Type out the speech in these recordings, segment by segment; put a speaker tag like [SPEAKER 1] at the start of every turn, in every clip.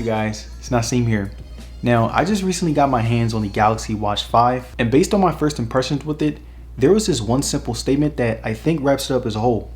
[SPEAKER 1] guys, it's Nassim here. Now, I just recently got my hands on the Galaxy Watch 5, and based on my first impressions with it, there was this one simple statement that I think wraps it up as a whole.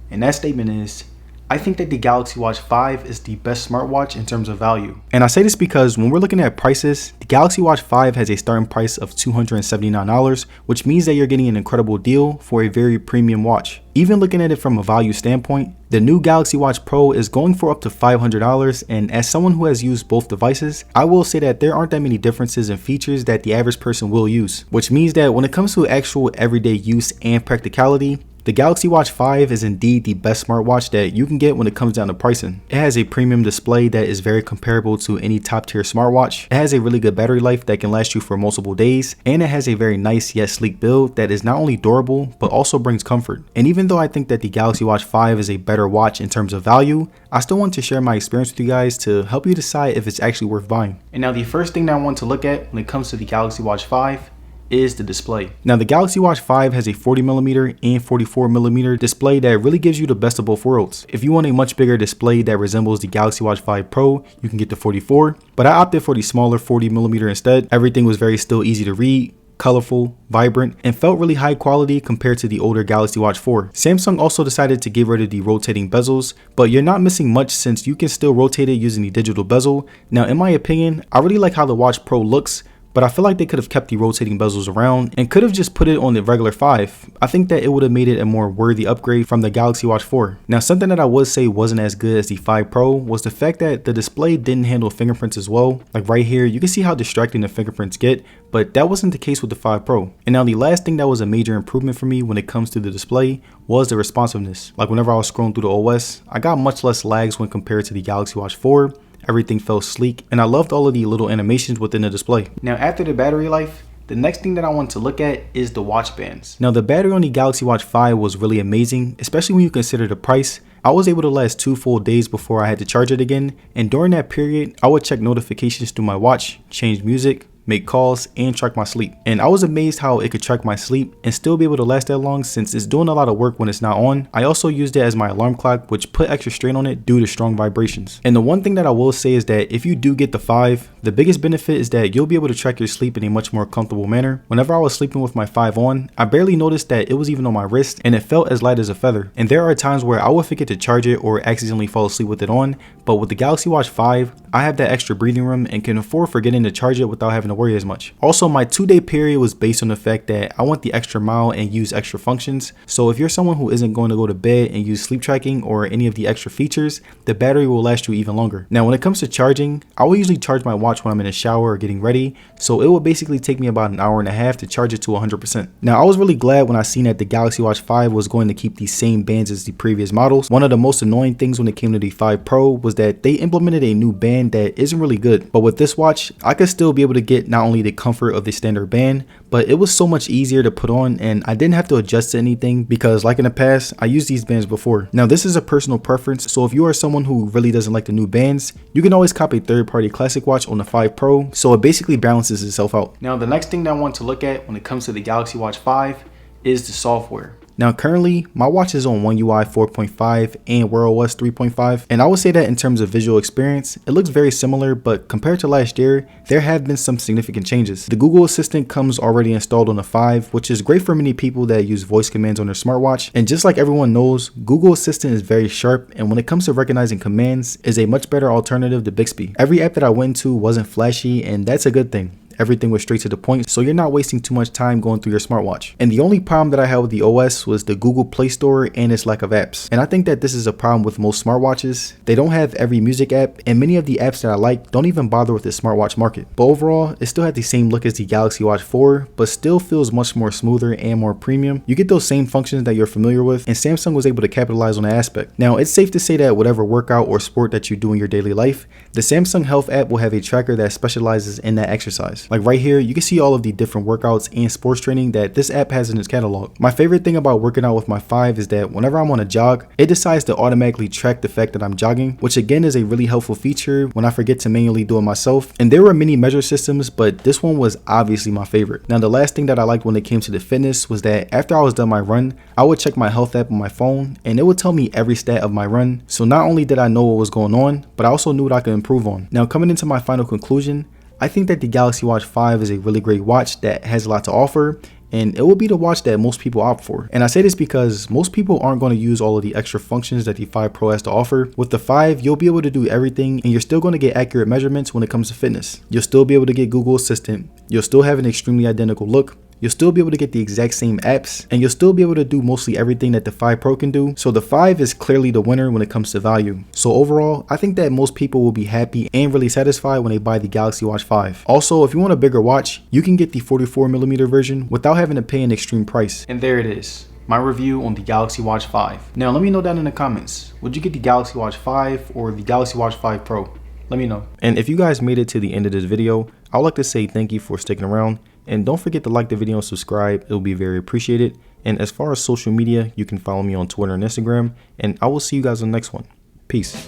[SPEAKER 1] And that statement is, I think that the Galaxy Watch 5 is the best smartwatch in terms of value. And I say this because when we're looking at prices, the Galaxy Watch 5 has a starting price of $279, which means that you're getting an incredible deal for a very premium watch. Even looking at it from a value standpoint, the new Galaxy Watch Pro is going for up to $500, and as someone who has used both devices, I will say that there aren't that many differences in features that the average person will use, which means that when it comes to actual everyday use and practicality, the Galaxy Watch 5 is indeed the best smartwatch that you can get when it comes down to pricing. It has a premium display that is very comparable to any top tier smartwatch. It has a really good battery life that can last you for multiple days, and it has a very nice yet sleek build that is not only durable but also brings comfort. And even though I think that the Galaxy Watch 5 is a better watch in terms of value, I still want to share my experience with you guys to help you decide if it's actually worth buying. And now the first thing that I want to look at when it comes to the Galaxy Watch 5 is the display. Now the Galaxy Watch 5 has a 40mm and 44mm display that really gives you the best of both worlds. If you want a much bigger display that resembles the Galaxy Watch 5 Pro, you can get the 44, but I opted for the smaller 40mm instead. Everything was very still easy to read, colorful, vibrant, and felt really high quality compared to the older Galaxy Watch 4. Samsung also decided to get rid of the rotating bezels, but you're not missing much since you can still rotate it using the digital bezel. Now in my opinion, I really like how the Watch Pro looks, but I feel like they could have kept the rotating bezels around and could have just put it on the regular 5. I think that it would have made it a more worthy upgrade from the Galaxy Watch 4. Now something that I would say wasn't as good as the 5 Pro was the fact that the display didn't handle fingerprints as well. Like right here, you can see how distracting the fingerprints get, but that wasn't the case with the 5 Pro. And now the last thing that was a major improvement for me when it comes to the display was the responsiveness. Like whenever I was scrolling through the OS, I got much less lags when compared to the Galaxy Watch 4. Everything felt sleek, and I loved all of the little animations within the display. Now after the battery life, the next thing that I want to look at is the watch bands. Now the battery on the Galaxy Watch 5 was really amazing, especially when you consider the price. I was able to last 2 full days before I had to charge it again, and during that period, I would check notifications through my watch, change music, make calls, and track my sleep. And I was amazed how it could track my sleep and still be able to last that long since it's doing a lot of work when it's not on. I also used it as my alarm clock, which put extra strain on it due to strong vibrations. And the one thing that I will say is that if you do get the 5, the biggest benefit is that you'll be able to track your sleep in a much more comfortable manner. Whenever I was sleeping with my 5 on, I barely noticed that it was even on my wrist, and it felt as light as a feather. And there are times where I would forget to charge it or accidentally fall asleep with it on, but with the Galaxy Watch 5, I have that extra breathing room and can afford forgetting to charge it without having to worry as much. Also, my 2-day period was based on the fact that I want the extra mile and use extra functions. So if you're someone who isn't going to go to bed and use sleep tracking or any of the extra features, the battery will last you even longer. Now when it comes to charging, I will usually charge my watch when I'm in the shower or getting ready, so it will basically take me about an hour and a half to charge it to 100%. Now I was really glad when I seen that the Galaxy Watch 5 was going to keep the same bands as the previous models. One of the most annoying things when it came to the 5 Pro was that they implemented a new band that isn't really good, but with this watch, I could still be able to get not only the comfort of the standard band, but it was so much easier to put on, and I didn't have to adjust to anything because like in the past, I used these bands before. Now this is a personal preference, so if you are someone who really doesn't like the new bands, you can always copy a third-party classic watch on the 5 Pro, so it basically balances itself out. Now the next thing that I want to look at when it comes to the Galaxy Watch 5 is the software. Now currently, my watch is on One UI 4.5 and Wear OS 3.5, and I would say that in terms of visual experience, it looks very similar, but compared to last year, there have been some significant changes. The Google Assistant comes already installed on the 5, which is great for many people that use voice commands on their smartwatch, and just like everyone knows, Google Assistant is very sharp, and when it comes to recognizing commands, is a much better alternative to Bixby. Every app that I went to wasn't flashy, and that's a good thing. Everything was straight to the point, so you're not wasting too much time going through your smartwatch. And the only problem that I had with the OS was the Google Play Store and its lack of apps. And I think that this is a problem with most smartwatches. They don't have every music app, and many of the apps that I like don't even bother with the smartwatch market. But overall, it still had the same look as the Galaxy Watch 4, but still feels much more smoother and more premium. You get those same functions that you're familiar with, and Samsung was able to capitalize on that aspect. Now, it's safe to say that whatever workout or sport that you do in your daily life, the Samsung Health app will have a tracker that specializes in that exercise. Like right here, you can see all of the different workouts and sports training that this app has in its catalog. My favorite thing about working out with my 5 is that whenever I'm on a jog, it decides to automatically track the fact that I'm jogging, which again is a really helpful feature when I forget to manually do it myself. And there were many measure systems, but this one was obviously my favorite. Now, the last thing that I liked when it came to the fitness was that after I was done my run, I would check my health app on my phone and it would tell me every stat of my run. So not only did I know what was going on, but I also knew what I could improve on. Now, coming into my final conclusion, I think that the Galaxy Watch 5 is a really great watch that has a lot to offer, and it will be the watch that most people opt for. And I say this because most people aren't going to use all of the extra functions that the 5 Pro has to offer. With the 5, you'll be able to do everything, and you're still going to get accurate measurements when it comes to fitness. You'll still be able to get Google Assistant. You'll still have an extremely identical look. You'll still be able to get the exact same apps, and you'll still be able to do mostly everything that the 5 Pro can do. So the 5 is clearly the winner when it comes to value. So overall, I think that most people will be happy and really satisfied when they buy the Galaxy Watch 5. Also, if you want a bigger watch, you can get the 44mm version without having to pay an extreme price. And there it is, my review on the Galaxy Watch 5. Now let me know down in the comments, would you get the Galaxy Watch 5 or the Galaxy Watch 5 Pro? Let me know. And if you guys made it to the end of this video, I would like to say thank you for sticking around. And don't forget to like the video and subscribe. It will be very appreciated. And as far as social media, you can follow me on Twitter and Instagram. And I will see you guys on the next one. Peace.